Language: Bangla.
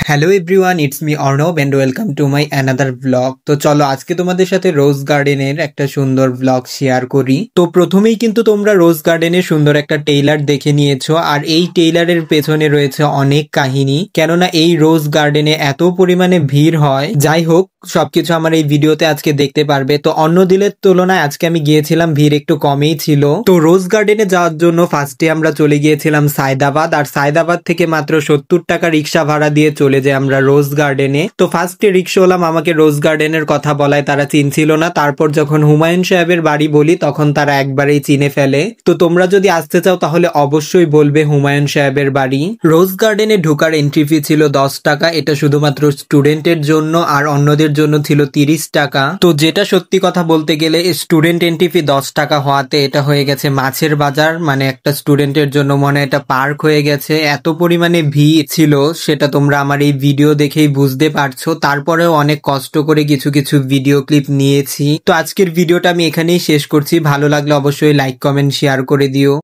Hello everyone, it's me Arnab and welcome to my another blog. তো চলো আজকে তোমাদের সাথে রোজ গার্ডেনের একটা সুন্দর ব্লগ শেয়ার করি। তো প্রথমেই কিন্তু তোমরা রোজ গার্ডেনের সুন্দর একটা টেইলার দেখে নিয়েছো, আর এই টেইলারের পেছনে রয়েছে অনেক কাহিনী, কেননা এই রোজ গার্ডেনে এত পরিমাণে ভিড় হয়। যাই হোক, সবকিছু আমার এই ভিডিওতে আজকে দেখতে পারবে। তো অন্য দিনের তুলনায় আজকে আমি গিয়েছিলাম, ভিড় একটু কমেই ছিল। তো রোজ গার্ডেনে যাওয়ার জন্য ফার্স্টে আমরা চলে গিয়েছিলাম সায়দাবাদ, আর সায়দাবাদ থেকে মাত্র 70 টাকা রিক্সা ভাড়া দিয়ে চলে যাই আমরা রোজ গার্ডেনে। তো ফার্স্টে রিক্সাওয়ালা আমাকে রোজ গার্ডেনের কথা বলায় তারা চিনছিল না, তারপর যখন হুমায়ুন সাহেবের বাড়ি বলি তখন তারা একবারেই চিনে ফেলে। তো তোমরা যদি আসতে চাও তাহলে অবশ্যই বলবে হুমায়ুন সাহেবের বাড়ি। রোজ গার্ডেনে ঢোকার এন্ট্রি ফি ছিল 10 টাকা, এটা শুধুমাত্র স্টুডেন্টের জন্য, আর অন্যদের জন্য ছিল 30 টাকা। তো যেটা সত্যি কথা বলতে গেলে স্টুডেন্ট এন্ট্রি ফি 10 টাকা হওয়াতে এটা হয়ে গেছে মাছের বাজার, মানে একটা স্টুডেন্টের জন্য মনে এটা পার্ক হয়ে গেছে। এত পরিমাণে ভিড় ছিল সেটা তোমরা আমার এই ভিডিও দেখেই বুঝতে পারছো। তারপরেও অনেক কষ্ট করে কিছু কিছু ভিডিও ক্লিপ নিয়েছি। তো আজকের ভিডিওটা আমি এখানেই শেষ করছি। ভালো লাগলে অবশ্যই লাইক কমেন্ট শেয়ার করে দিও।